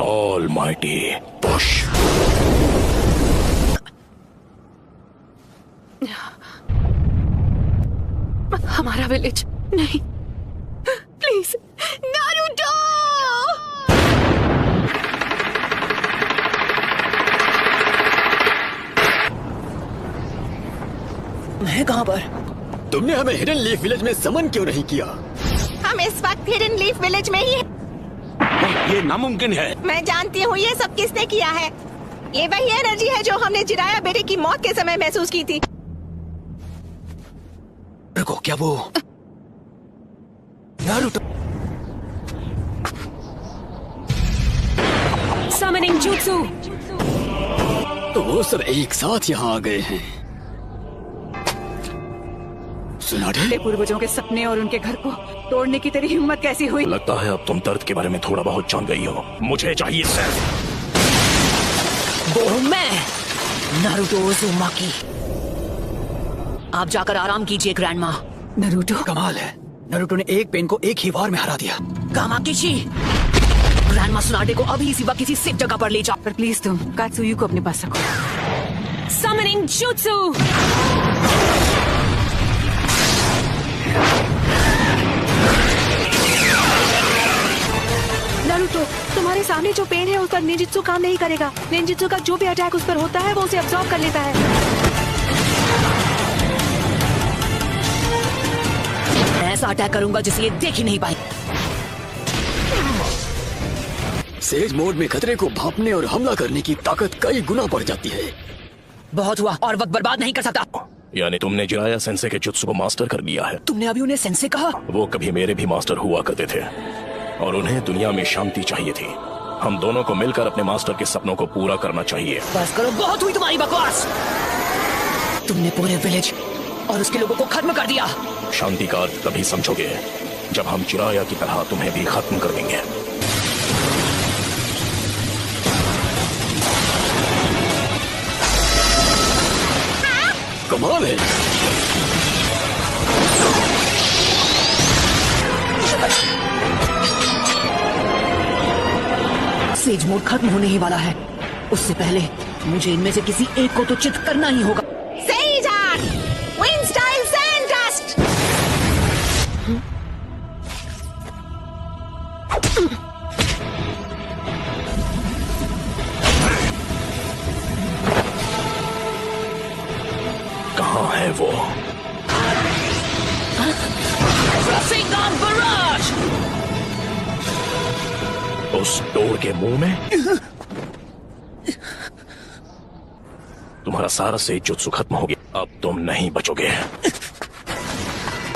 Almighty push. हमारा village नहीं, please Naruto. मैं कहाँ पर? तुमने हमें हिडन लीफ विलेज में समन क्यों नहीं किया? हम इस वक्त हिडन लीफ विलेज में ही हैं। ये नामुमकिन है। मैं जानती हूँ ये सब किसने किया है। ये वही एनर्जी है जो हमने जिराया बेटे की मौत के समय महसूस की थी। रुको, क्या वो नारुतो? Summoning jutsu। तो वो सब एक साथ यहाँ आ गए हैं। सुनाडे? पूर्वजों के सपने और उनके घर को तोड़ने की तेरी हिम्मत कैसी हुई? लगता है अब तुम दर्द के बारे में थोड़ा बहुत जान गई हो। मुझे चाहिए सिर्फ वो हूँ मैं, नारुतो उज़ुमाकी। आप जाकर आराम कीजिए ग्रैंडमा। नारुतो, कमाल है, नारुतो ने एक पेन को एक ही वार में हरा दिया। कामाकिची, ग्रैंडमा सुनाडे को अभी इसी वक्त किसी सेफ जगह पर ले जाओ। पर प्लीज तुम कात्सुयु को अपने पास रखो। Summoning jutsu। नारुतो, तुम्हारे सामने जो पेड़ है उस पर निंजित्सु काम नहीं करेगा। निंजित्सु का जो भी अटैक उस पर होता है वो उसे अब्सॉर्ब कर लेता है। ऐसा अटैक करूंगा जिसे ये देख ही नहीं पाए। सेज मोड में खतरे को भांपने और हमला करने की ताकत कई गुना बढ़ जाती है। बहुत हुआ, और वक्त बर्बाद नहीं कर सकता। यानी तुमने जिराया सेंसे के जुत्सु को मास्टर कर लिया है। तुमने अभी उन्हें सेंसे कहा? वो कभी मेरे भी मास्टर हुआ करते थे और उन्हें दुनिया में शांति चाहिए थी। हम दोनों को मिलकर अपने मास्टर के सपनों को पूरा करना चाहिए। बस करो, बहुत हुई तुम्हारी बकवास। तुमने पूरे विलेज और उसके लोगों को खत्म कर दिया। शांति का अर्थ तभी समझोगे जब हम जिराया की तरह तुम्हें भी खत्म कर देंगे। कमाल है। सेज मोड खत्म होने ही वाला है। उससे पहले मुझे इनमें से किसी एक को तो चित करना ही होगा। Says art, wind style sand dust. कहाँ है वो? Rasengan Barrage! उस डोर के मुंह में? तुम्हारा सारा से जुत्सु खत्म हो गया। अब तुम नहीं बचोगे।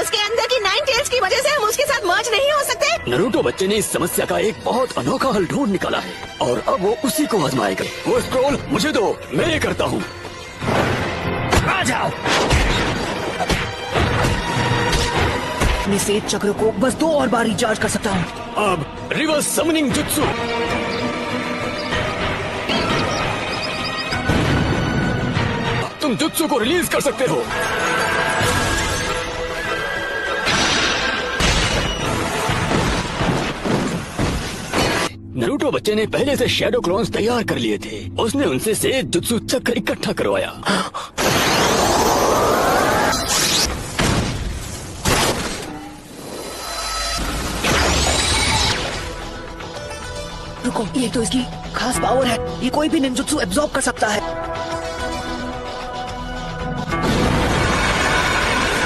उसके अंदर की 9 टेल्स की वजह से हम उसके साथ मर्ज नहीं हो सकते। नारुतो बच्चे ने इस समस्या का एक बहुत अनोखा हल ढूंढ निकाला है और अब वो उसी को आजमाएगा। वो स्क्रॉल मुझे दो, मैं ये करता हूँ। आ जाओ। अपने सेज चक्र को बस 2 और बार रिचार्ज कर सकता हूँ। अब रिवर्स समनिंग जुत्सु। तुम जुत्सु को रिलीज कर सकते हो। नारुतो बच्चे ने पहले से शैडो क्लोन्स तैयार कर लिए थे। उसने उनसे सेज जुत्सु चक्र इकट्ठा करवाया। रुको, ये तो इसकी खास पावर है। ये कोई भी निंजुत्सु एब्जॉर्ब कर सकता है।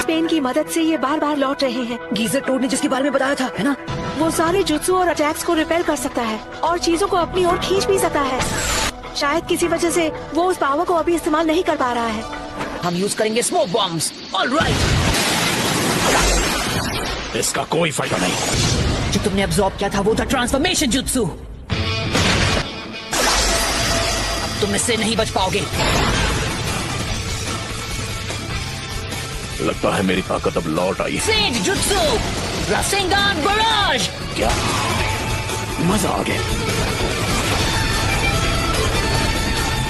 पेन की मदद से ये बार बार लौट रहे हैं। गीजर टोड ने जिसके बारे में बताया था, है ना? वो सारे जुत्सु और अटैक्स को रिपेल कर सकता है और चीजों को अपनी ओर खींच भी सकता है। शायद किसी वजह से वो उस पावर को अभी इस्तेमाल नहीं कर पा रहा है। हम यूज करेंगे स्मोक बॉम्ब्स। ऑलराइट। इसका कोई फायदा नहीं। जो तुमने एब्जॉर्ब किया था वो था ट्रांसफॉर्मेशन जुत्सु। अब तुम इससे नहीं बच पाओगे। लगता है मेरी ताकत अब लौट आई। Sage jutsu, Rasengan barrage. क्या मजा आ गया।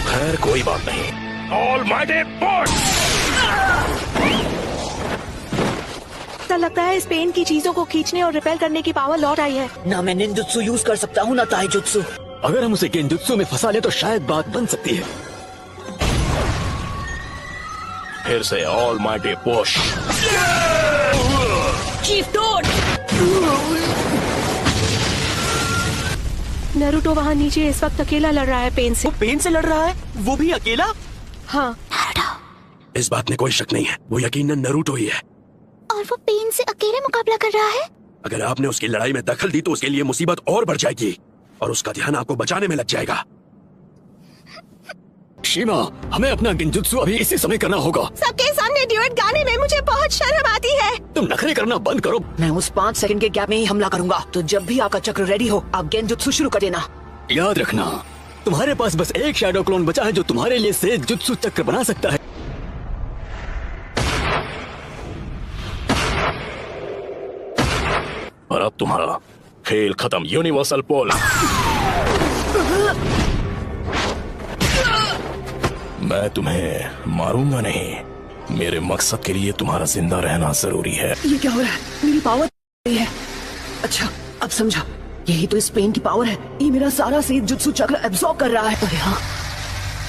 खैर कोई बात नहीं। Almighty push. ऐसा लगता है इस पेन की चीजों को खींचने और रिपेल करने की पावर लौट आई है। ना मैं निंजुत्सु यूज कर सकता हूँ ना ताइजुत्सु। अगर हम उसे गेंजुत्सु में फंसा ले तो शायद बात बन सकती है। फिर से all mighty push. Chief toad! Naruto वहाँ नीचे इस वक्त अकेला लड़ रहा है पेन से। पेन से लड़ रहा है, वो भी अकेला? हाँ, इस बात में कोई शक नहीं है, वो यकीनन नरूटो ही है। और वो पेन से अकेले मुकाबला कर रहा है। अगर आपने उसकी लड़ाई में दखल दी तो उसके लिए मुसीबत और बढ़ जाएगी और उसका ध्यान आपको बचाने में लग जाएगा। शीमा, हमें अपना गेंजुत्सु अभी इसी समय करना होगा। सबके सामने ड्यूएट गाने में मुझे बहुत शर्म आती है। तुम नखरे करना बंद करो। मैं उस 5 सेकंड के गैप में ही हमला करूंगा, तो जब भी आपका चक्र रेडी हो आप गेंजुत्सु शुरू कर देना। याद रखना, तुम्हारे पास बस एक शैडो क्लोन बचा है जो तुम्हारे लिए सेज जुत्सु चक्र बना सकता है। और अब तुम्हारा खेल खत्म। यूनिवर्सल पोल। मैं तुम्हें मारूंगा नहीं। मेरे मकसद के लिए तुम्हारा जिंदा रहना जरूरी है। ये क्या हो रहा है? मेरी पावर है। अच्छा, अब समझा। यही तो इस पेन की पावर है। ये मेरा सारा सेज जुत्सु चक्र एब्सॉर्ब कर रहा है। अरे हाँ,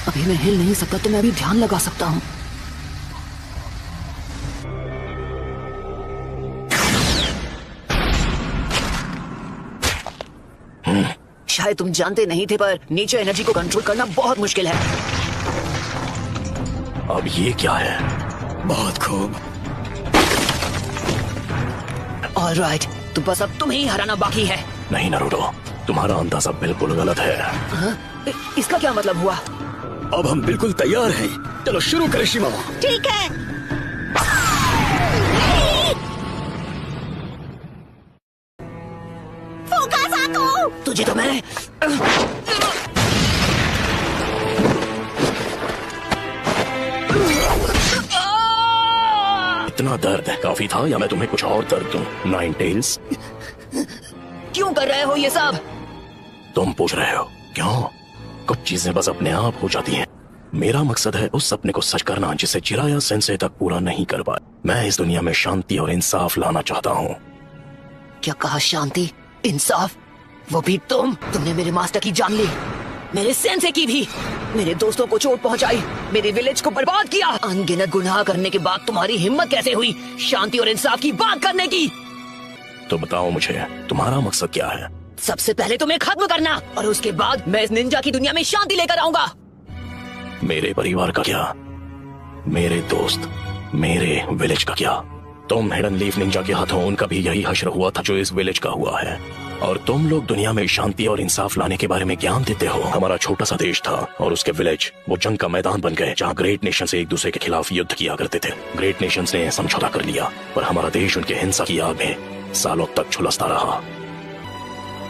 अभी मैं हिल नहीं सकता तो मैं अभी ध्यान लगा सकता हूँ। शायद तुम जानते नहीं थे, पर नेचर एनर्जी को कंट्रोल करना बहुत मुश्किल है। अब ये क्या है? बहुत खूब। ऑलराइट, तो बस अब तुम्हें ही हराना बाकी है। नहीं नरूटो, तुम्हारा अंदाजा बिल्कुल गलत है। हाँ? इसका क्या मतलब हुआ? अब हम बिल्कुल तैयार हैं। चलो शुरू करें शीमा। ठीक है। फुकासाको! तुझे तो मैं इतना दर्द काफी था या मैं तुम्हें कुछ और दर्द दूं? नाइन टेल्स, क्यों कर रहे हो ये सब? तुम पूछ रहे हो क्यों? कुछ चीजें बस अपने आप हो जाती हैं। मेरा मकसद है उस सपने को सच करना जिसे जिराया सेंसे तक पूरा नहीं कर पाया। मैं इस दुनिया में शांति और इंसाफ लाना चाहता हूँ। क्या कहा? शांति, इंसाफ? वो भी तुमने मेरे मास्टर की जान ली, मेरे सेंसे की भी, मेरे दोस्तों को चोट पहुंचाई, मेरे विलेज को बर्बाद किया। अनगिनत गुनाह करने के बाद तुम्हारी हिम्मत कैसे हुई शांति और इंसाफ की बात करने की? तो बताओ मुझे, तुम्हारा मकसद क्या है? सबसे पहले तुम्हें खत्म करना, और उसके बाद मैं इस निंजा की दुनिया में शांति लेकर आऊंगा। मेरे परिवार का क्या? मेरे दोस्त, मेरे विलेज का क्या? तुम हिडन लीफ निंजा के हाथों उनका भी यही हश्र हुआ था जो इस विलेज का हुआ है, और तुम लोग दुनिया में शांति और इंसाफ लाने के बारे में ज्ञान देते हो। हमारा छोटा सा देश था और उसके विलेज वो जंग का मैदान बन गए जहाँ ग्रेट नेशन से एक दूसरे के खिलाफ युद्ध किया करते थे। ग्रेट नेशन ने समझौता कर लिया, पर हमारा देश उनके हिंसा की आग में सालों तक झुलसता रहा।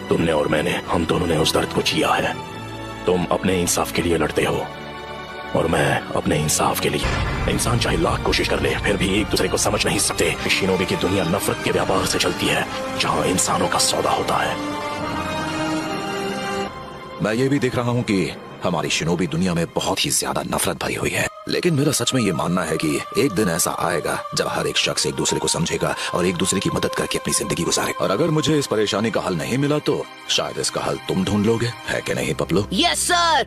तुमने और मैंने, हम दोनों ने उस दर्द को जिया है। तुम अपने इंसाफ के लिए लड़ते हो और मैं अपने इंसाफ के लिए। इंसान चाहे लाख कोशिश कर ले फिर भी एक दूसरे को समझ नहीं सकते। शिनोबी की दुनिया नफरत के व्यापार से चलती है जहाँ इंसानों का सौदा होता है। मैं ये भी देख रहा हूँ कि हमारी शिनोबी दुनिया में बहुत ही ज्यादा नफरत भरी हुई है, लेकिन मेरा सच में ये मानना है कि एक दिन ऐसा आएगा जब हर एक शख्स एक दूसरे को समझेगा और एक दूसरे की मदद करके अपनी जिंदगी गुजारे। और अगर मुझे इस परेशानी का हल नहीं मिला तो शायद इसका हल तुम ढूंढ लोगे, है कि नहीं पपलू? Yes sir.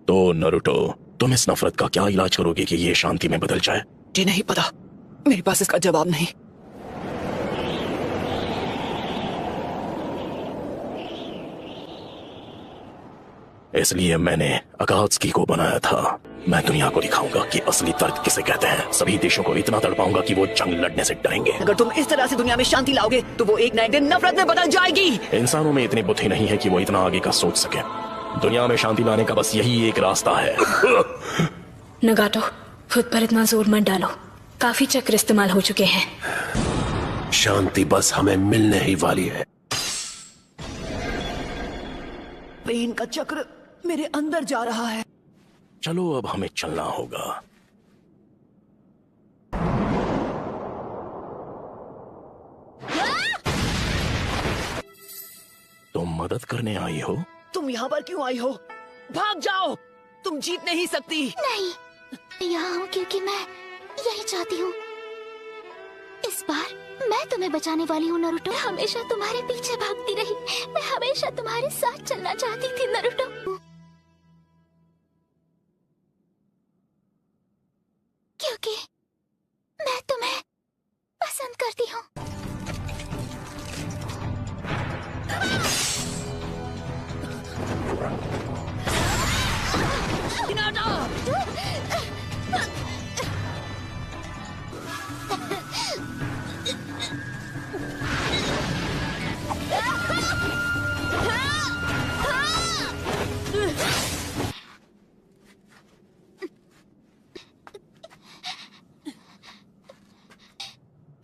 तो नरूटो, तुम इस नफरत का क्या इलाज करोगे कि ये शांति में बदल जाए? जी नहीं पता, मेरे पास इसका जवाब नहीं। इसलिए मैंने अकात्सुकी को बनाया था। मैं दुनिया को दिखाऊंगा कि असली दर्द किसे कहते हैं। सभी देशों को इतना तड़पाऊंगा कि वो जंग लड़ने से डरेंगे। अगर तुम इस तरह से दुनिया में शांति लाओगे तो वो एक ना एक दिन नफरत में बदल जाएगी। इंसानों में इतनी बुद्धि नहीं है कि वो इतना आगे का सोच सके। दुनिया में शांति लाने का बस यही एक रास्ता है। नगाटो, खुद पर इतना जोर मत डालो, काफी चक्र इस्तेमाल हो चुके हैं। शांति बस हमें मिलने ही वाली है। पेन का चक्र मेरे अंदर जा रहा है। चलो अब हमें चलना होगा। तुम मदद करने आई हो? तुम यहाँ पर क्यों आई हो? भाग जाओ, तुम जीत नहीं सकती। नहीं, यहाँ हूँ क्योंकि मैं यही चाहती हूँ। इस बार मैं तुम्हें बचाने वाली हूँ नारुतो। मैं हमेशा तुम्हारे पीछे भागती रही, मैं हमेशा तुम्हारे साथ चलना चाहती थी नारुतो। क्योंकि मैं तुम्हें पसंद करती हूँ।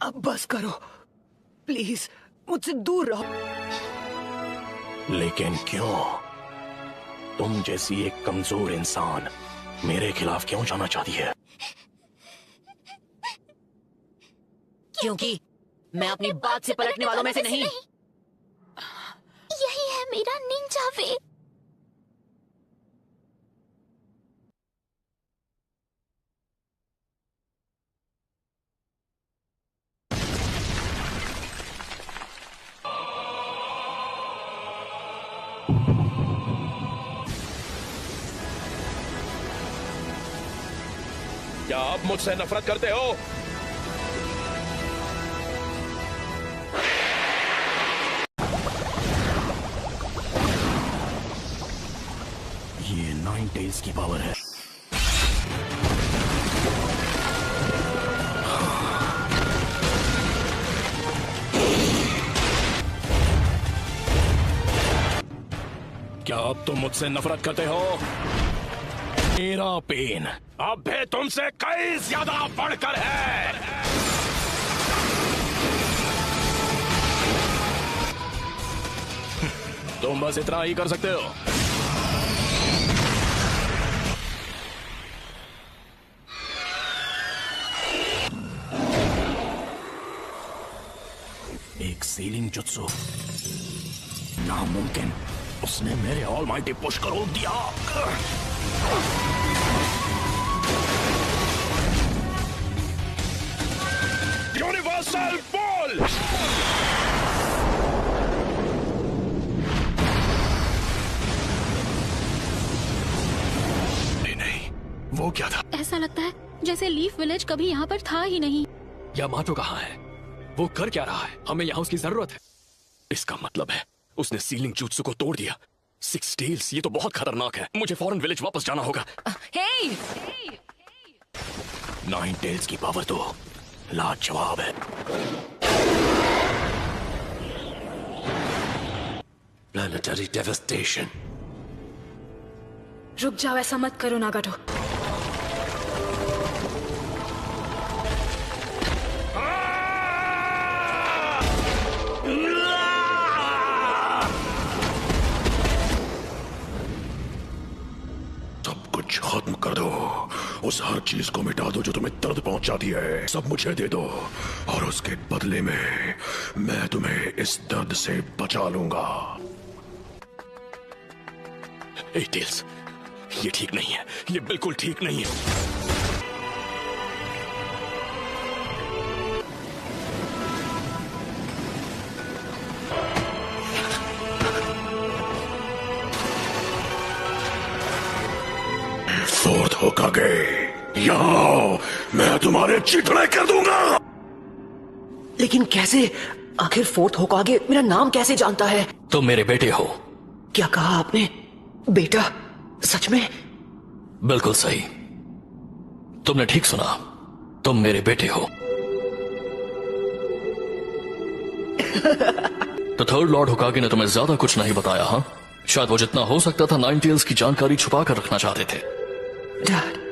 अब बस करो प्लीज, मुझसे दूर रहो। लेकिन क्यों? तुम जैसी एक कमजोर इंसान मेरे खिलाफ क्यों जाना चाहती है? क्योंकि मैं अपनी बात से पलटने वालों में से नहीं। यही है मेरा निंजा वे। क्या आप मुझसे नफरत करते हो? ये नाइन टेल्स की पावर है। क्या अब तुम मुझसे नफरत करते हो? मेरा पेन अब भी तुमसे कई ज्यादा बढ़कर है। तुम बस इतना ही कर सकते हो। एक सीलिंग जुत्सु, नामुमकिन। उसने मेरे ऑलमाइटी पुश को रोक दिया। Universal ball. नहीं, वो क्या था? ऐसा लगता है जैसे लीफ विलेज कभी यहाँ पर था ही नहीं। यामाटो कहाँ है? वो कर क्या रहा है? हमें यहाँ उसकी जरूरत है। इसका मतलब है उसने सीलिंग जुत्सु को तोड़ दिया। सिक्स टेल्स, ये तो बहुत खतरनाक है। मुझे फौरन विलेज वापस जाना होगा। हे! नाइन टेल्स की पावर तो लाजवाब है। Planetary devastation. रुक जाओ, ऐसा मत करो नागाटो। सब कुछ खत्म कर दो। उस हर चीज को मिटा दो जो तुम्हें दर्द पहुंचाती है। सब मुझे दे दो और उसके बदले में मैं तुम्हें इस दर्द से बचा लूंगा। ए टेल्स, ये ठीक नहीं है। ये बिल्कुल ठीक नहीं है। फोर्थ होकागे, यहाँ मैं तुम्हारे चिथड़े कर दूंगा। लेकिन कैसे? आखिर फोर्थ होकागे मेरा नाम कैसे जानता है? तुम मेरे बेटे हो। क्या कहा आपने? बेटा? सच में? बिल्कुल सही, तुमने ठीक सुना। तुम मेरे बेटे हो। तो थर्ड लॉर्ड होकागे ने तुम्हें ज्यादा कुछ नहीं बताया? हाँ, शायद वो जितना हो सकता था नाइन टेल्स की जानकारी छुपा कर रखना चाहते थे। डैड,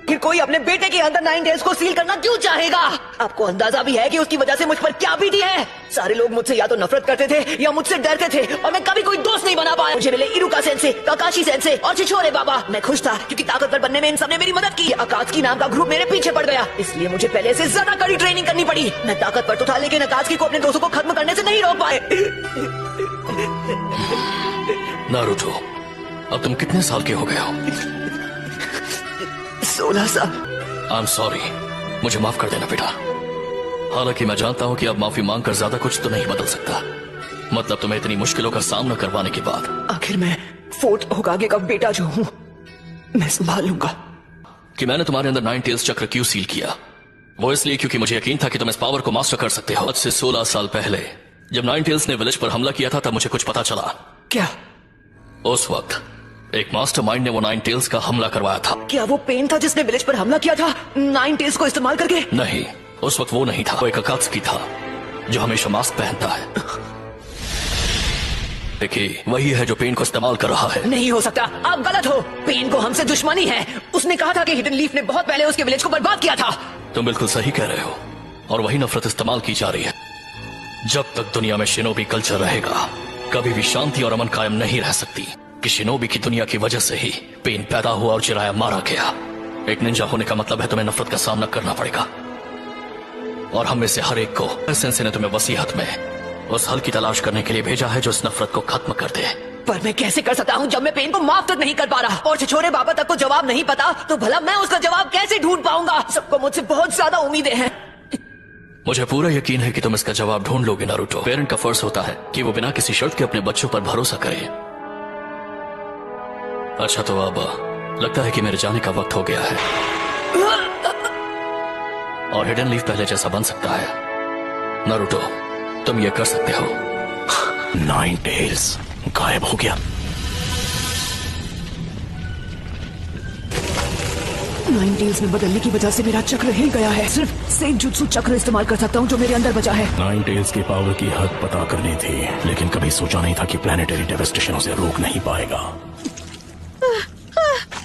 कि कोई अपने बेटे के अंदर नाइन टेल्स को सील करना क्यों चाहेगा? आपको अंदाजा भी है कि उसकी वजह से मुझ पर क्या बीती है? सारे लोग मुझसे या तो नफरत करते थे या मुझसे डरते थे और मैं कभी कोई दोस्त नहीं बना पाया। मुझे मिले इरुका सेंसे, काकाशी सेंसे और छिछोरे बाबा। मैं खुश था क्योंकि ताकतवर बनने में इन सबने मेरी मदद की। अकात्सुकी नाम का ग्रुप मेरे पीछे पड़ गया, इसलिए मुझे पहले से ज्यादा कड़ी ट्रेनिंग करनी पड़ी। मैं ताकतवर तो था लेकिन अकात्सुकी को अपने दोस्तों को खत्म करने से नहीं रोक पाए। नारुतो, अब तुम कितने साल के हो गए हो? 16 साल। आई एम सॉरी, मुझे माफ कर देना बेटा। हालांकि मैं जानता हूं कि अब माफी मांगकर ज्यादा कुछ तो नहीं बदल सकता। मतलब तुम्हें इतनी मुश्किलों का सामना करवाने के बाद आखिर मैं फोर्थ होकागे का बेटा जो हूँ, मैं संभाल लूंगा। कि मैंने तुम्हारे अंदर 9 टेल्स चक्र क्यों सील किया, वो इसलिए क्योंकि मुझे यकीन था कि तुम इस पावर को मास्टर कर सकते हो। आज से 16 साल पहले जब 9 टेल्स ने विलेज पर हमला किया था, तब मुझे कुछ पता चला। क्या? उस वक्त एक मास्टरमाइंड ने वो 9 टेल्स का हमला करवाया था। क्या वो पेन था जिसने विलेज पर हमला किया था 9 टेल्स को इस्तेमाल करके? नहीं, उस वक्त वो नहीं था। वो एक अकात्सुकी था जो हमेशा मास्क पहनता है। देखिए, वही है जो पेन को इस्तेमाल कर रहा है। नहीं हो सकता, आप गलत हो। पेन को हमसे दुश्मनी है। उसने कहा था कि हिडन लीफ ने बहुत पहले उसके विलेज को बर्बाद किया था। तुम बिल्कुल सही कह रहे हो, और वही नफरत इस्तेमाल की जा रही है। जब तक दुनिया में शिनोबी कल्चर रहेगा, कभी भी शांति और अमन कायम नहीं रह सकती। कि शिनोबी की दुनिया की वजह से ही पेन पैदा हुआ और जिराया मारा गया। एक निंजा होने का मतलब है तुम्हें नफरत का सामना करना पड़ेगा, और हम में से हर एक को सेंसे ने तुम्हें वसीयत में उस हल की तलाश करने के लिए भेजा है जो इस नफरत को खत्म कर दे। पर मैं कैसे कर सकता हूँ जब मैं पेन को माफ तक नहीं कर पा रहा, और छिछोरे बाबा तक को जवाब नहीं पता, तो भला मैं उसका जवाब कैसे ढूंढ पाऊंगा? सबको मुझसे बहुत ज्यादा उम्मीदें हैं। मुझे पूरा यकीन है कि तुम इसका जवाब ढूंढ लोगे नारुतो। पेरेंट का फर्ज होता है कि वो बिना किसी शर्त के अपने बच्चों पर भरोसा करे। अच्छा, तो अब लगता है कि मेरे जाने का वक्त हो गया है, और हिडन लीफ पहले जैसा बन सकता है। नारुतो, तुम ये कर सकते हो। 9 टेल्स गायब हो गया। 9 टेल्स में बदलने की वजह से मेरा चक्र हिल गया है। सिर्फ सेंजुत्सु चक्र इस्तेमाल कर सकता हूँ जो मेरे अंदर बचा है। 9 टेल्स की पावर की हद पता करनी थी, लेकिन कभी सोचा नहीं था कि प्लेनेटरी डेवास्टेशन उसे रोक नहीं पाएगा।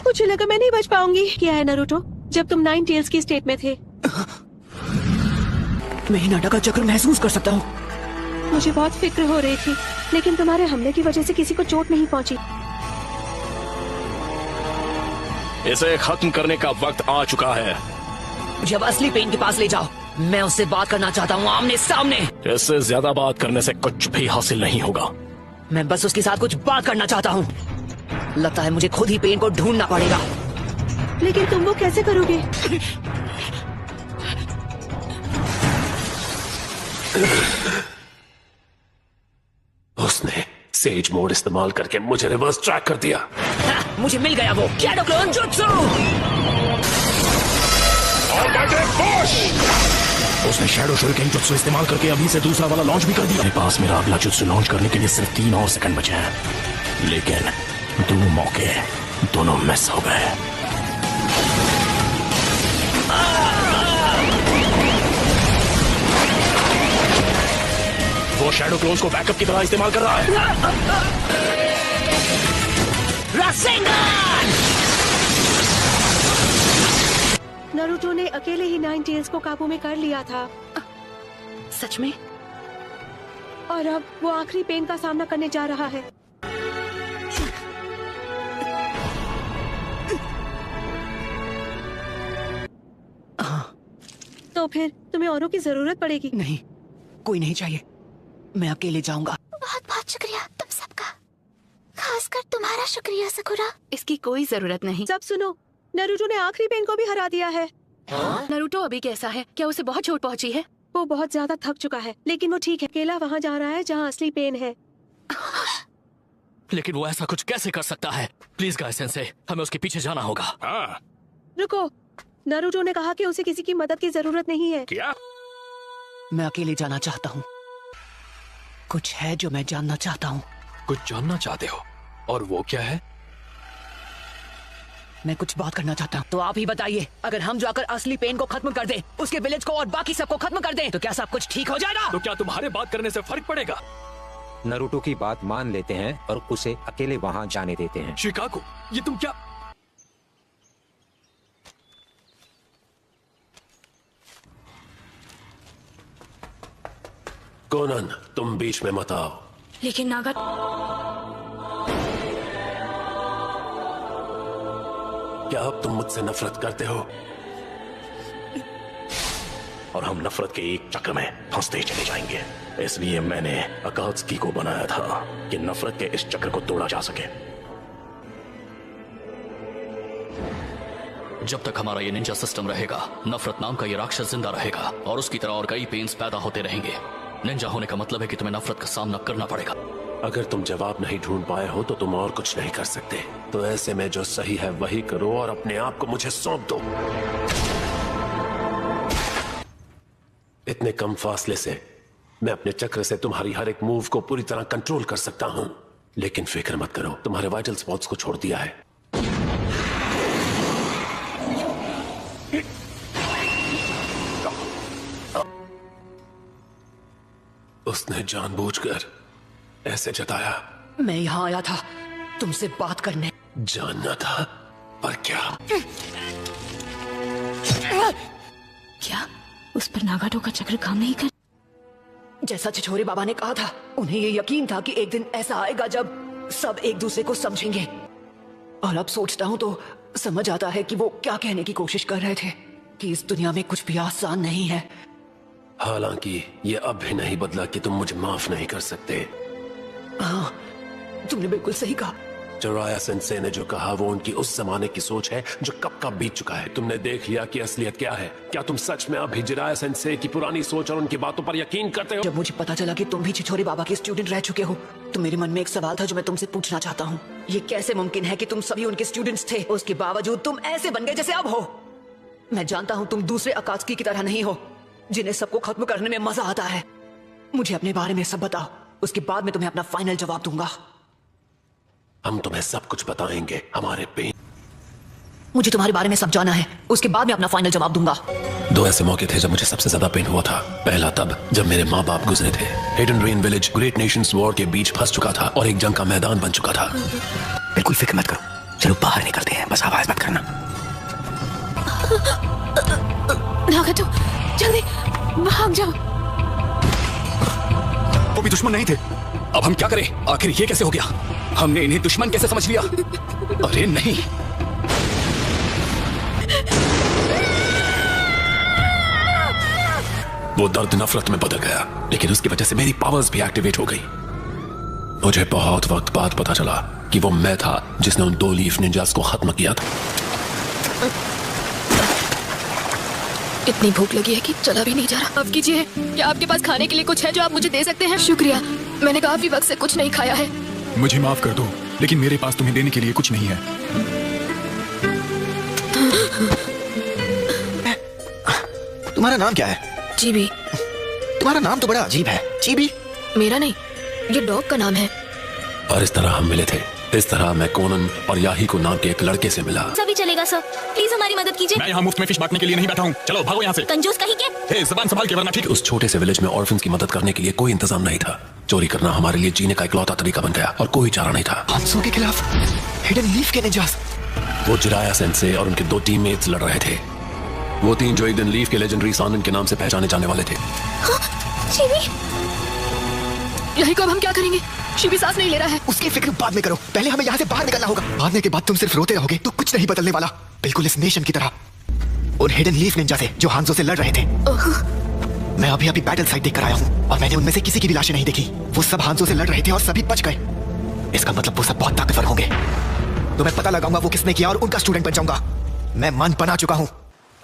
मुझे लगा मैं नहीं बच पाऊंगी। क्या है नारुतो, जब तुम 9 टेल्स की स्टेट में थे, मैं हिनाटा का चक्र महसूस कर सकता हूँ। मुझे बहुत फिक्र हो रही थी, लेकिन तुम्हारे हमले की वजह से किसी को चोट नहीं पहुंची। इसे खत्म करने का वक्त आ चुका है। जब असली पेन के पास ले जाओ, मैं उससे बात करना चाहता हूँ आमने सामने। इससे ज्यादा बात करने से कुछ भी हासिल नहीं होगा। मैं बस उसके साथ कुछ बात करना चाहता हूँ। लगता है मुझे खुद ही पेन को ढूंढना पड़ेगा। लेकिन तुम वो कैसे करोगे? उसने सेज मोड इस्तेमाल करके मुझे रिवर्स ट्रैक कर दिया। मुझे मिल गया वो शैडो क्लोन जुत्सु। उसने शैडो शुरिकेन जुत्सु इस्तेमाल करके अभी से दूसरा वाला लॉन्च भी कर दिया। मेरे पास मेरा अगला जुत्सु लॉन्च करने के लिए सिर्फ 3 और सेकंड बचे हैं, लेकिन 2 मौके दोनों मिस हो गए। वो शैडो क्लोन्स को बैकअप की तरह इस्तेमाल कर रहा है। नारुतो ने अकेले ही 9 टेल्स को काबू में कर लिया था। सच में? और अब वो आखिरी पेन का सामना करने जा रहा है। तो फिर तुम्हें औरों की जरूरत पड़ेगी। नहीं, कोई नहीं चाहिए, मैं अकेले जाऊंगा। बहुत बहुत शुक्रिया तुम सबका, खासकर तुम्हारा शुक्रिया सकुरा। इसकी कोई जरूरत नहीं। सब सुनो, नारुतो ने आखिरी पेन को भी हरा दिया है। नारुतो अभी कैसा है? क्या उसे बहुत चोट पहुंची है? वो बहुत ज्यादा थक चुका है, लेकिन वो ठीक है। अकेला वहाँ जा रहा है जहाँ असली पेन है। लेकिन वो ऐसा कुछ कैसे कर सकता है? प्लीज गाय सेंसे, हमें उसके पीछे जाना होगा। हाँ। रुको, नारुतो ने कहा कि उसे किसी की मदद की जरूरत नहीं है। क्या? मैं अकेले जाना चाहता हूँ। कुछ है जो मैं जानना चाहता हूँ। कुछ जानना चाहते हो? और वो क्या है? मैं कुछ बात करना चाहता हूँ। तो आप ही बताइए, अगर हम जाकर असली पेन को खत्म कर दें, उसके विलेज को और बाकी सबको खत्म कर दें, तो क्या सब कुछ ठीक हो जाएगा? तो क्या तुम्हारे बात करने से फर्क पड़ेगा? नारुतो की बात मान लेते हैं और उसे अकेले वहाँ जाने देते हैं। शिकागो, ये तुम क्या? कोनन, तुम बीच में मत आओ। लेकिन नागा, क्या अब तुम मुझसे नफरत करते हो? और हम नफरत के एक चक्र में फंसते चले जाएंगे। इसलिए मैंने अकात्सुकी को बनाया था कि नफरत के इस चक्र को तोड़ा जा सके। जब तक हमारा ये निंजा सिस्टम रहेगा, नफरत नाम का ये राक्षस जिंदा रहेगा और उसकी तरह और कई पेन्स पैदा होते रहेंगे। निंजा होने का मतलब है कि तुम्हें नफरत का सामना करना पड़ेगा। अगर तुम जवाब नहीं ढूंढ पाए हो तो तुम और कुछ नहीं कर सकते। तो ऐसे में जो सही है वही करो और अपने आप को मुझे सौंप दो। इतने कम फासले से मैं अपने चक्र से तुम्हारी हर एक मूव को पूरी तरह कंट्रोल कर सकता हूं। लेकिन फिक्र मत करो, तुम्हारे वाइटल स्पॉट्स को छोड़ दिया है। उसने जानबूझकर ऐसे जताया। मैं यहाँ आया था तुमसे बात करने। जानना था, पर क्या? क्या उस पर नागाटो का चक्र काम नहीं कर? जैसा छिछोरे बाबा ने कहा था, उन्हें ये यकीन था कि एक दिन ऐसा आएगा जब सब एक दूसरे को समझेंगे। और अब सोचता हूँ तो समझ आता है कि वो क्या कहने की कोशिश कर रहे थे, कि इस दुनिया में कुछ भी आसान नहीं है। हालांकि ये अब भी नहीं बदला कि तुम मुझे माफ नहीं कर सकते। हाँ, तुमने बिल्कुल सही कहा। जिराया सेंसे ने जो कहा वो उनकी उस जमाने की सोच है जो कब का बीत चुका है। तुमने देख लिया कि असलियत क्या है। क्या तुम सच में अभी जिराया सेंसे की पुरानी सोच और उनकी बातों पर यकीन करते हो? जब मुझे पता चला कि तुम भी छिछोरे बाबा के स्टूडेंट रह चुके हो, तो मेरे मन में एक सवाल था जो मैं तुमसे पूछना चाहता हूँ। ये कैसे मुमकिन है कि तुम सभी उनके स्टूडेंट्स थे, उसके बावजूद तुम ऐसे बन गए जैसे अब हो? मैं जानता हूँ तुम दूसरे अकात्सुकी की तरह नहीं हो, जिन्हें सबको खत्म करने में मजा आता है। मुझे अपने बारे में सब बताओ, उसके बाद मैं तुम्हें अपना फाइनल जवाब दूंगा। हम तुम्हें सब कुछ बताएंगे, हमारे पेन। मुझे तुम्हारे बारे में सब जाना है, उसके बाद मैं अपना फाइनल जवाब दूंगा। दो ऐसे मौके थे जब मुझे सबसे ज्यादा पेन हुआ था। पहला तब जब मेरे माँ बाप गुजरे थे। Hidden rain village great Nations war के बीच फंस चुका था और एक जंग का मैदान बन चुका था। बिल्कुल फिक्र मत करो, चलो बाहर निकलते हैं, बस आवाज मत करना। नागाटो, जल्दी भाग जाओ। वो भी दुश्मन नहीं थे। अब हम क्या करें? आखिर ये कैसे हो गया? हमने इन्हें दुश्मन कैसे समझ लिया? अरे नहीं, वो दर्द नफरत में बदल गया, लेकिन उसकी वजह से मेरी पावर्स भी एक्टिवेट हो गई। मुझे बहुत वक्त बाद पता चला कि वो मैं था जिसने उन 2 लीफ निंजास को खत्म किया था। इतनी भूख लगी है कि चला भी नहीं जा रहा। अब कीजिए, क्या आपके पास खाने के लिए कुछ है जो आप मुझे दे सकते हैं? शुक्रिया, मैंने काफी वक्त से कुछ नहीं खाया है। मुझे माफ कर दो, लेकिन मेरे पास तुम्हें देने के लिए कुछ नहीं है। तुम्हारा नाम क्या है? चीबी। तुम्हारा नाम तो बड़ा अजीब है। चीबी? मेरा नहीं, ये डॉग का नाम है। और इस तरह हम मिले थे। इस तरह मैं कोनन और याही को नाम के एक लड़के से मिला। सभी चलेगा सर, प्लीज हमारी मदद कीजिए। मैं यहाँ मुफ्त में फिश बांटने के लिए नहीं बैठा हूँ, चलो भागो यहाँ से। कंजूस कहीं के। हे, ज़बान संभाल के वरना ठीक। उस छोटे से विलेज में ऑर्फन्स की मदद करने के लिए कोई इंतजाम नहीं था। चोरी करना हमारे लिए जीने का इकलौता तरीका बन गया और कोई चारा नहीं था। हांसो के खिलाफ हिडन लीफ के निंजास। वो जिराया सेंसे और उनके 2 टीममेट्स लड़ रहे थे। वो 3 जो एक दिन लीफ के लेजेंडरी सानन के नाम से पहचाने जाने वाले थे। यही को अब हम क्या करेंगे? शिबी सांस नहीं ले रहा है। उसकी फिक्र बाद में करो, पहले हमें यहाँ से बाहर निकलना होगा। भागने के बाद तुम सिर्फ रोते रहोगे तो कुछ नहीं बदलने वाला। बिल्कुल इस नेशन की तरह उन हिडन लीफ निंजा से जो हांसो से लड़ रहे थे। मैं अभी बैटल साइट देख कर आया हूँ और मैंने उनमें से किसी की भी लाशें नहीं देखी। वो सब हांसो से लड़ रहे थे और सभी बच गए। इसका मतलब वो सब बहुत ताकतवर होंगे। तो मैं पता लगाऊंगा वो किसने किया और उनका स्टूडेंट बन जाऊंगा। मैं मन बना चुका हूँ।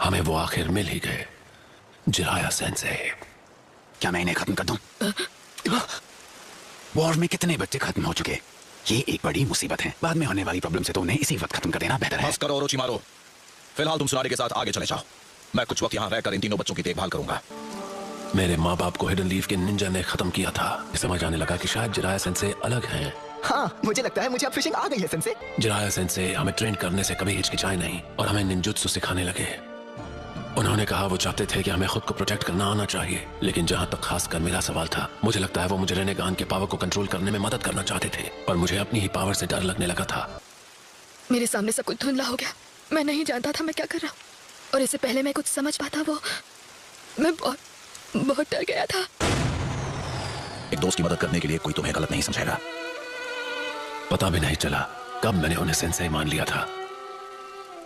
हमें वो आखिर मिल ही गए, जिराया सेंसे। क्या मैं इन्हें खत्म कर दूं? वॉर में कितने बच्चे खत्म हो चुके। ये एक बड़ी मुसीबत है। बाद में होने वाली प्रॉब्लम से तो उन्हें इसी वक्त खत्म कर देना बेहतर है। बस करो ओरोचिमारो, फिलहाल तुम सुनारी के साथ आगे चले जाओ। मैं कुछ वक्त यहाँ रहकर इन तीनों बच्चों की देखभाल करूंगा। मेरे माँ बाप को हिडन लीफ के निंजा ने खत्म किया था। समझ आने लगा कि शायद जिराया सेंसे अलग हैं। हाँ, मुझे लगता है मुझे अब फिशिंग आ गई है सेंसे। जिराया सेंसे हमें ट्रेन करने से कभी हिचकिचाए नहीं और हमें निंजुत्सु सिखाने लगे। उन्होंने कहा वो चाहते थे कि हमें खुद को प्रोटेक्ट करना आना चाहिए, लेकिन जहाँ तक खासकर मेरा सवाल था, मुझे लगता है वो मुझे रेनेगान के पावर को कंट्रोल करने में मदद करना चाहते थे, पर मुझे अपनी ही पावर से डर लगने लगा था। मेरे सामने सब कुछ धुंधला हो गया। मैं नहीं जानता था मैं क्या कर रहा हूँ, और इससे पहले मैं कुछ समझ पाता वो मैं बहुत डर गया था। एक दोस्त की मदद करने के लिए कोई तुम्हें गलत नहीं समझेगा। पता भी नहीं चला कब मैंने उन्हें सेंसे मान लिया था।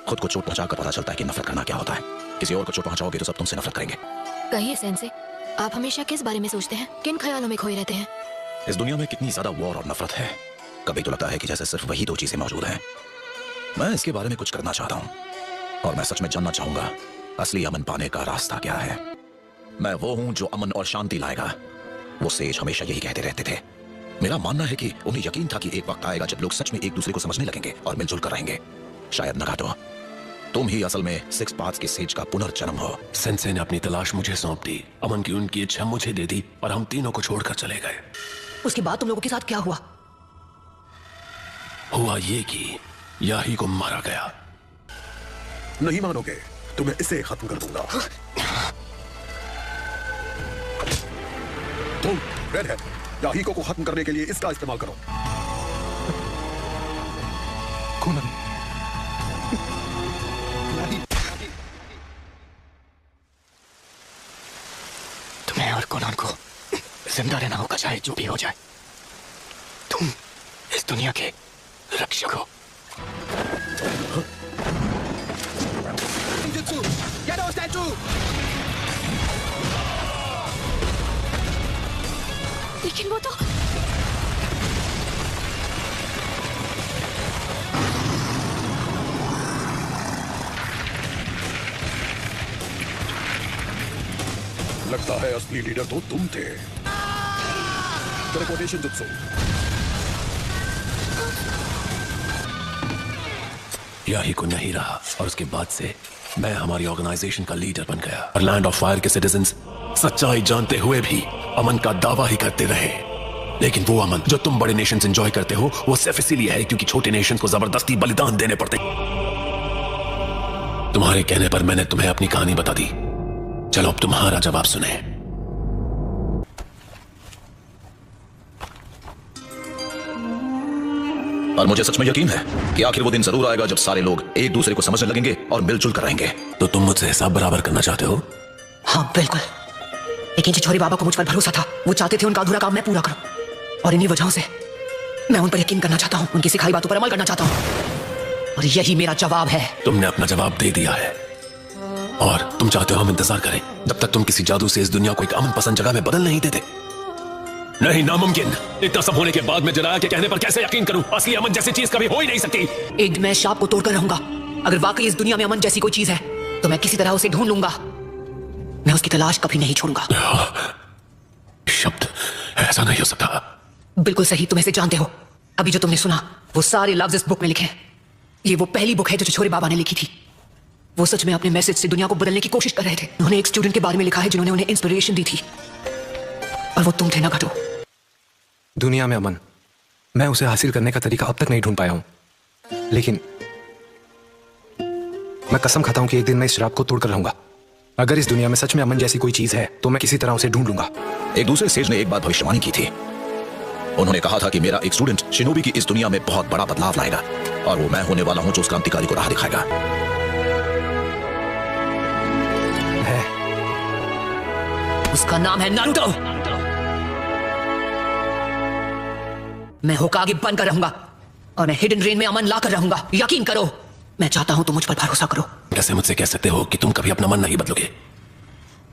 खुद को चोट पहुंचाकर पता चलता है कि नफरत करना क्या होता है। किसी और को चोट पहुंचाओगे तो सब तुमसे नफरत करेंगे। कहिए सेंसे, आप हमेशा किस बारे में सोचते हैं? किन ख्यालों में खोए रहते हैं? इस दुनिया में कितनी ज्यादा वॉर और नफरत है। कभी तो लगता है कि जैसे सिर्फ वही 2 चीजें मौजूद हैं। मैं इसके बारे में कुछ करना चाहता हूँ। और मैं सच में जानना चाहूंगा असली अमन पाने का रास्ता क्या है। मैं वो हूं जो अमन और शांति लाएगा। वो सेज हमेशा यही कहते रहते थे। मेरा मानना है कि उन्हें यकीन था कि एक वक्त आएगा जब लोग सच में एक दूसरे को समझने लगेंगे और मिलजुल कर रहेंगे। शायद नगाटो, तुम ही असल में सिक्स पाथ्स के सेज का पुनर्जन्म हो। सेंसे ने अपनी तलाश मुझे सौंप दी, अमन की उनकी इच्छा मुझे दे दी और हम तीनों को छोड़कर चले गए। उसके बाद तुम लोगों के साथ क्या हुआ? हुआ ये कि याही को मारा गया। नहीं मानोगे तो मैं इसे खत्म कर दूंगा। तुम रेडहेड, याहीको को खत्म करने के लिए इसका इस्तेमाल करो। तुम्हें और कोनान को जिंदा रहना होगा, चाहे जो भी हो जाए। तुम इस दुनिया के रक्षक हो। लेकिन वो तो लगता है असली लीडर तो तुम थे। Teleportation jutsu. याही को नहीं रहा और उसके बाद से मैं हमारी ऑर्गेनाइजेशन का लीडर बन गया और लैंड ऑफ फायर के सिटीजन्स सच्चाई जानते हुए भी अमन का दावा ही करते रहे। लेकिन वो अमन जो तुम बड़े नेशंस एंजॉय करते हो वो सिर्फ इसीलिए है क्योंकि छोटे नेशंस को जबरदस्ती बलिदान देने पड़ते। तुम्हारे कहने पर मैंने तुम्हें अपनी कहानी बता दी। चलो अब तुम्हारा जवाब सुने। और मुझे सच में यकीन है कि आखिर वो दिन जरूर आएगा जब सारे लोग एक दूसरे को समझने लगेंगे और मिलजुल कर रहेंगे। तो तुम मुझसे हिसाब बराबर करना चाहते हो? हाँ बिल्कुल, लेकिन चिचोरी बाबा को मुझ पर भरोसा था। वो चाहते थे उनका अधूरा काम मैं पूरा करूं और इन्हीं वजहों से मैं उन पर यकीन करना चाहता हूं, उनकी सिखाई बातों पर अमल करना चाहता हूं और यही मेरा जवाब है। तुमने अपना जवाब दे दिया है और तुम चाहते हो हम इंतजार करें जब तक तुम किसी जादू से इस दुनिया को एक अमन पसंद जगह में बदल नहीं देते। नहीं, नामुमकिन। इतना सब होने के बाद मैं जराया के कहने पर कैसे यकीन करूं? असली अमन जैसी चीज कभी हो ही नहीं सकती। एक दिन मैं शाप को तोड़कर रहूंगा। अगर वाकई इस दुनिया में अमन जैसी कोई चीज है तो मैं किसी तरह उसे ढूंढ लूंगा। मैं उसकी तलाश कभी नहीं छोड़ूंगा। शब्द ऐसा नहीं हो सकता। बिल्कुल सही, तुम इसे जानते हो। अभी जो तुमने सुना वो सारे लफ्ज इस बुक में लिखे हैं। ये वो पहली बुक है जो चिचोरी बाबा ने लिखी थी। वो सच में अपने मैसेज से दुनिया को बदलने की कोशिश कर रहे थे। उन्होंने एक स्टूडेंट के बारे में लिखा है जिन्होंने उन्हें इंस्पिरेशन दी थी और वो तुम थे नगाटो। दुनिया में अमन, मैं उसे हासिल करने का तरीका अब तक नहीं ढूंढ पाया हूं, लेकिन मैं कसम खाता हूं कि एक दिन मैं इस शराब को तोड़कर रहूंगा। अगर इस दुनिया में सच में अमन जैसी कोई चीज है तो मैं किसी तरह उसे ढूंढ लूंगा। एक दूसरे सेज ने एक बात भविष्यवाणी की थी। उन्होंने कहा था कि मेरा एक स्टूडेंट शिनोबी की इस दुनिया में बहुत बड़ा बदलाव लाएगा और वो मैं होने वाला हूं जो उस क्रांतिकारी को राह दिखाएगा। उसका नाम है नारुतो। मैं होकागे बनकर रहूंगा और मैं हिडन रेन में अमन लाकर रहूंगा। यकीन करो, मैं चाहता हूं तुम मुझ पर भरोसा करो। कैसे मुझसे कह सकते हो कि तुम कभी अपना मन नहीं बदलोगे?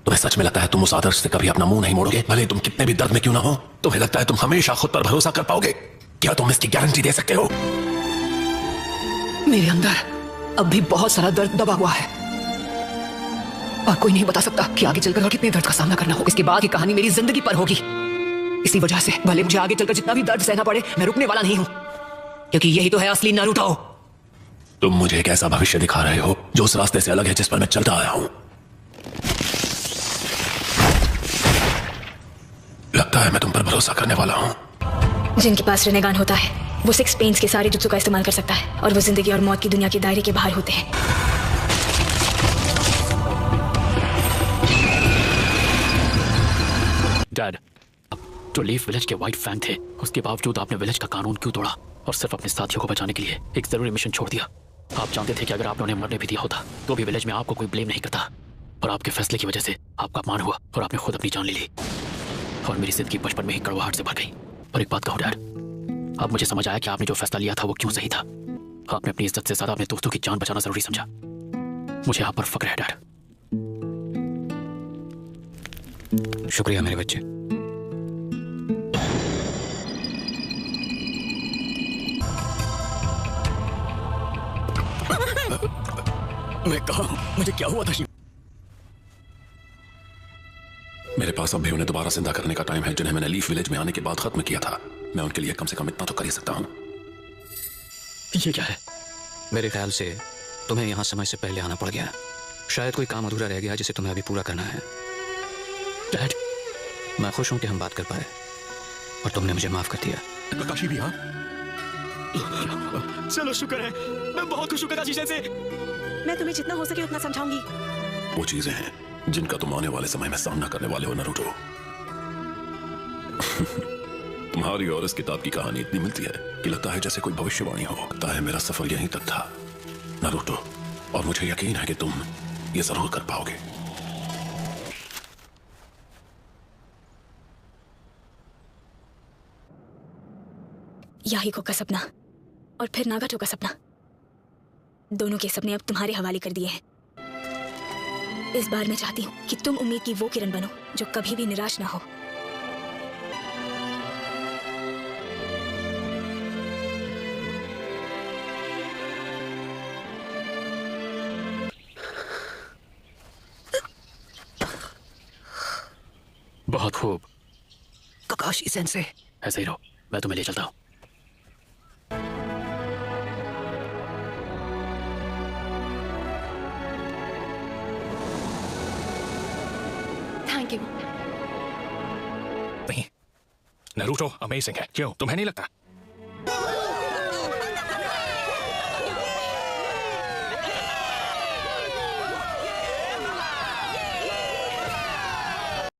तुम्हें सच में लगता है तुम उस आदर्श से कभी अपना मुंह नहीं मोड़ोगे, भले तुम कितने भी दर्द में क्यों ना हो? तुम्हें लगता है तुम हमेशा खुद पर भरोसा कर पाओगे? क्या तुम इसकी गारंटी दे सकते हो? मेरे अंदर अब भी बहुत सारा दर्द दबा हुआ है और कोई नहीं बता सकता कि आगे चलकर और कितने दर्द का सामना करना हो। इसके बाद की कहानी मेरी जिंदगी पर होगी। इसी वजह से भले मुझे आगे चलकर जितना भी दर्द सहना पड़े, मैं रुकने वाला नहीं हूं, क्योंकि यही तो है असली नारुतो। तुम मुझे एक ऐसा भविष्य दिखा रहे हो जो उस रास्ते से अलग है जिस पर मैं चलता आया हूं। लगता है मैं तुम पर भरोसा करने वाला हूं। जिनके पास रेनेगान होता है वो सिक्स पेन्स के सारे जुत्सु का इस्तेमाल कर सकता है और वो जिंदगी और मौत की दुनिया के दायरे के बाहर होते हैं। डैड, तो लीफ विलेज के व्हाइट फैंग थे, उसके बावजूद आपने विलेज का कानून क्यों तोड़ा और सिर्फ अपने साथियों को बचाने के लिए एक जरूरी मिशन छोड़ दिया? आप जानते थे कि अगर आपने उन्हें मरने भी दिया होता तो भी विलेज में आपको कोई ब्लेम नहीं करता, और आपके फैसले की वजह से आपका अपमान हुआ और आपने खुद अपनी जान ले ली और मेरी जिंदगी बचपन में ही कड़वाहट से भर गई। और एक बात कहूं डैड, अब मुझे समझ आया कि आपने जो फैसला लिया था वो क्यों सही था। आपने अपनी इज्जत से ज्यादा अपने दोस्तों की जान बचाना जरूरी समझा। मुझे आप पर फक्र है डैड। शुक्रिया मेरे बच्चे। मैं कहा मुझे क्या हुआ था? मेरे पास अब भी उन्हें दोबारा जिंदा करने का टाइम है जिन्हें मैंने लीफ विलेज में आने के बाद खत्म किया था। मैं उनके लिए कम से कम इतना तो कर ही सकता हूँ। ये क्या है? मेरे ख्याल से तुम्हें यहाँ समय से पहले आना पड़ गया। शायद कोई काम अधूरा रह गया जिसे तुम्हें अभी पूरा करना है। डैड, मैं खुश हूँ कि हम बात कर पाए और तुमने मुझे माफ कर दिया। ककाशी भी हाँ? चलो शुक्र है, मैं बहुत खुश हूँ ककाशी से। मैं तुम्हें जितना हो सके उतना समझाऊंगी। वो चीजें हैं जिनका तुम आने वाले समय में सामना करने वाले हो नारुतो। तुम्हारी और इस किताब की कहानी इतनी मिलती है कि लगता है जैसे कोई भविष्यवाणी हो। लगता है मेरा सफर यहीं तक था नारुतो, और मुझे यकीन है कि तुम ये जरूर कर पाओगे। याहिको का सपना और फिर नागाटो का सपना, दोनों के सपने अब तुम्हारे हवाले कर दिए हैं। इस बार मैं चाहती हूँ कि तुम उम्मीद की वो किरण बनो जो कभी भी निराश ना हो। बहुत खूब। ककाशी सेंसे, ऐसे ही रहो, मैं तुम्हें ले चलता हूँ। Thank you. नहीं, नारुतो अमेजिंग है, क्यों तुम्हें नहीं लगता?